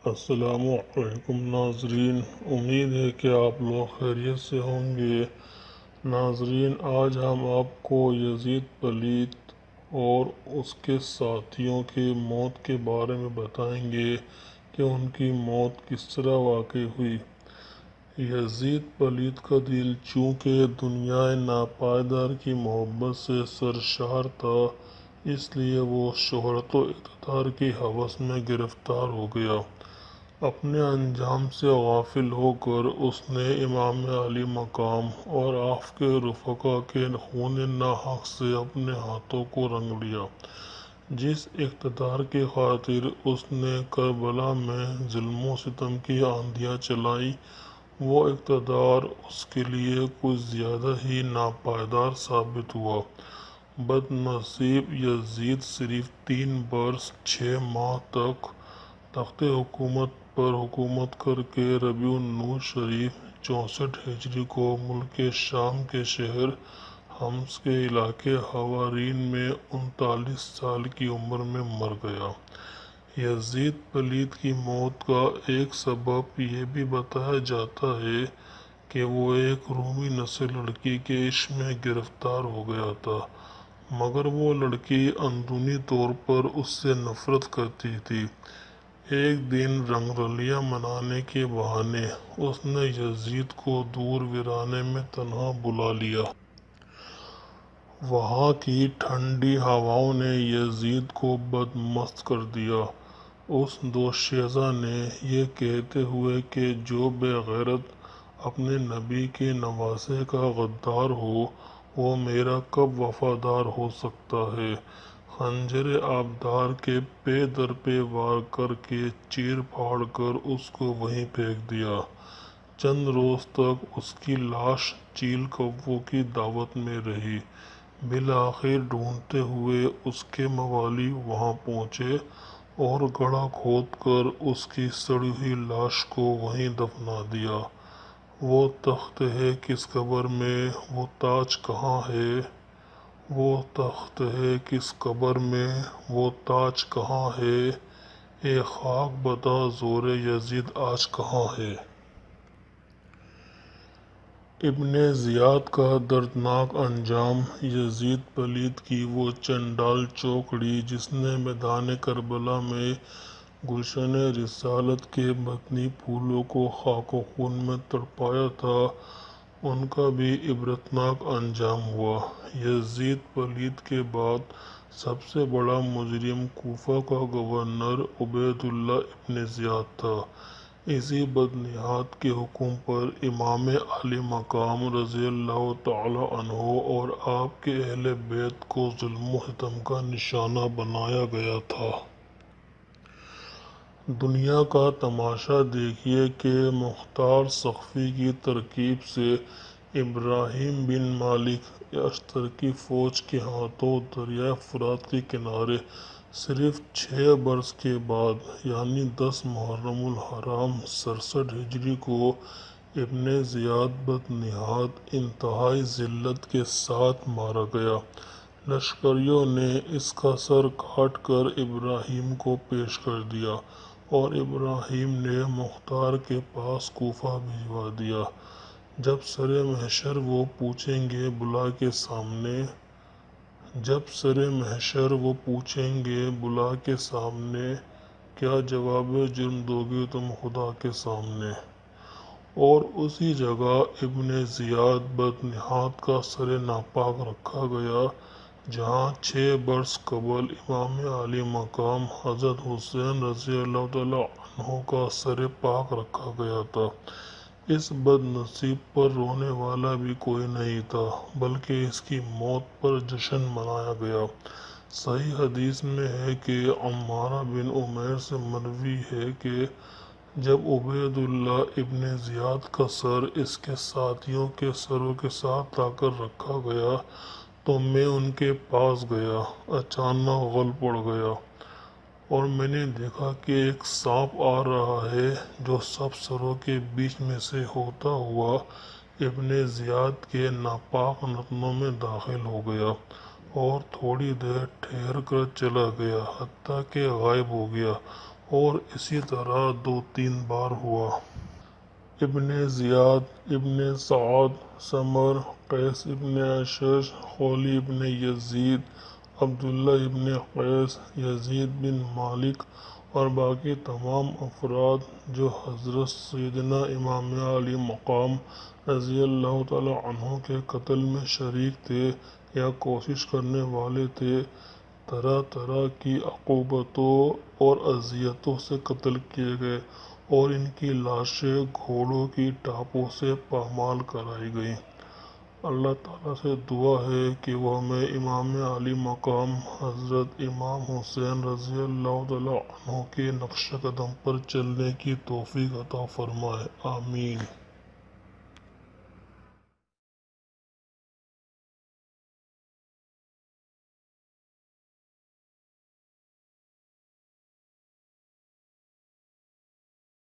السلام علیکم ناظرین، امید ہے کہ آپ لوگ خیریت سے ہوں گے۔ ناظرین، آج ہم آپ کو یزید پلیت اور اس کے ساتھیوں کی موت کے بارے میں بتائیں گے کہ ان کی موت کس طرح واقع ہوئی۔ یزید پلیت کا دل چونکہ دنیائے ناپائیدار کی محبت سے سرشار تھا، اس لیے وہ شہرت و اقتدار کی ہوس میں گرفتار ہو گیا۔ اپنے انجام سے غافل ہو کر اس نے امام علی مقام اور آپ کے رفقا کے خون ناحق سے اپنے ہاتھوں کو رنگ لیا۔ جس اقتدار کی خاطر اس نے کربلا میں ظلم و ستم کی آندھیاں چلائیں، وہ اقتدار اس کے لیے کچھ زیادہ ہی ناپائیدار ثابت ہوا۔ بد نصیب یزید صرف 3 برس 6 ماہ تک تخت حکومت پر حکومت کر کے ربیع النور شریف 64 ہجری کو ملک شام کے شہر حمص کے علاقے حوارین میں 39 سال کی عمر میں مر گیا۔ یزید پلیت کی موت کا ایک سبب یہ بھی بتایا جاتا ہے کہ وہ ایک رومی نسل لڑکی کے عشق میں گرفتار ہو گیا تھا، مگر وہ لڑکی اندرونی طور پر اس سے نفرت کرتی تھی۔ ایک دن رنگ رلیاں منانے کے بہانے اس نے یزید کو دور ویرانے میں تنہا بلا لیا۔ وہاں کی ٹھنڈی ہواؤں نے یزید کو بدمست کر دیا۔ اس دوشیزہ نے یہ کہتے ہوئے کہ جو بے غیرت اپنے نبی کے نواسے کا غدار ہو، وہ میرا کب وفادار ہو سکتا ہے، خنجر آبدار کے پے در پے وار کر کے چیر پھاڑ کر اس کو وہیں پھینک دیا۔ چند روز تک اس کی لاش چیل کووں کی دعوت میں رہی۔ بالآخر ڈھونڈتے ہوئے اس کے موالی وہاں پہنچے اور گڑھا کھود کر اس کی سڑی ہوئی لاش کو وہیں دفنا دیا۔ وہ تخت ہے کس قبر میں، وہ تاج کہاں ہے، وہ تخت ہے کس قبر میں، وہ تاج کہاں ہے، اے خاک بتا زور یزید آج کہاں ہے۔ ابن زیاد کا دردناک انجام۔ یزید پلیت کی وہ چنڈال چوکڑی جس نے میدان کربلا میں گلشن رسالت کے مدنی پھولوں کو خاک و خون میں تڑپایا تھا، ان کا بھی عبرتناک انجام ہوا۔ یزید پلیت کے بعد سب سے بڑا مجرم کوفہ کا گورنر عبید اللہ ابن زیاد تھا۔ اسی بدنہاد کے حکم پر امام علی مقام رضی اللہ تعالی عنہ اور آپ کے اہل بیت کو ظلم و ستم کا نشانہ بنایا گیا تھا۔ دنیا کا تماشا دیکھیے کہ مختار سقفی کی ترکیب سے ابراہیم بن مالک اشتر کی فوج کے ہاتھوں دریائے فرات کے کنارے صرف 6 برس کے بعد یعنی 10 محرم الحرام 67 ہجری کو ابن زیاد بدنہاد انتہائی ذلت کے ساتھ مارا گیا۔ لشکریوں نے اس کا سر کاٹ کر ابراہیم کو پیش کر دیا اور ابراہیم نے مختار کے پاس کوفہ بھجوا دیا۔ جب سر محشر وہ پوچھیں گے بلا کے سامنے، جب سر محشر وہ پوچھیں گے بلا کے سامنے، کیا جواب جرم دو گے تم خدا کے سامنے۔ اور اسی جگہ ابن زیاد بدنہاد کا سر ناپاک رکھا گیا، جہاں 6 برس قبل امام علی مقام حضرت حسین رضی اللہ تعالی عنہ کا سر پاک رکھا گیا تھا۔ اس بد نصیب پر رونے والا بھی کوئی نہیں تھا، بلکہ اس کی موت پر جشن منایا گیا۔ صحیح حدیث میں ہے کہ عمارہ بن عمیر سے مروی ہے کہ جب عبید اللہ ابن زیاد کا سر اس کے ساتھیوں کے سروں کے ساتھ لا کر رکھا گیا تو میں ان کے پاس گیا، اچانک غل پڑ گیا اور میں نے دیکھا کہ ایک سانپ آ رہا ہے جو سب سروں کے بیچ میں سے ہوتا ہوا ابن زیاد کے ناپاک نتنوں میں داخل ہو گیا اور تھوڑی دیر ٹھہر کر چلا گیا، حتیٰ کہ غائب ہو گیا اور اسی طرح 2-3 بار ہوا۔ ابن زیاد، ابن سعد، سمر، قیس ابن اشج، خولی ابن یزید، عبداللہ ابن قیس، یزید بن مالک اور باقی تمام افراد جو حضرت سیدنا امام علی مقام رضی اللہ تعالی عنہ کے قتل میں شریک تھے یا کوشش کرنے والے تھے، طرح طرح کی عقوبتوں اور اذیتوں سے قتل کیے گئے اور ان کی لاشیں گھوڑوں کی ٹاپوں سے پامال کرائی گئیں۔ اللہ تعالیٰ سے دعا ہے کہ وہ ہمیں امام علی مقام حضرت امام حسین رضی اللہ تعالیٰ عنہ کے نقش قدم پر چلنے کی توفیق عطا فرمائے، آمین۔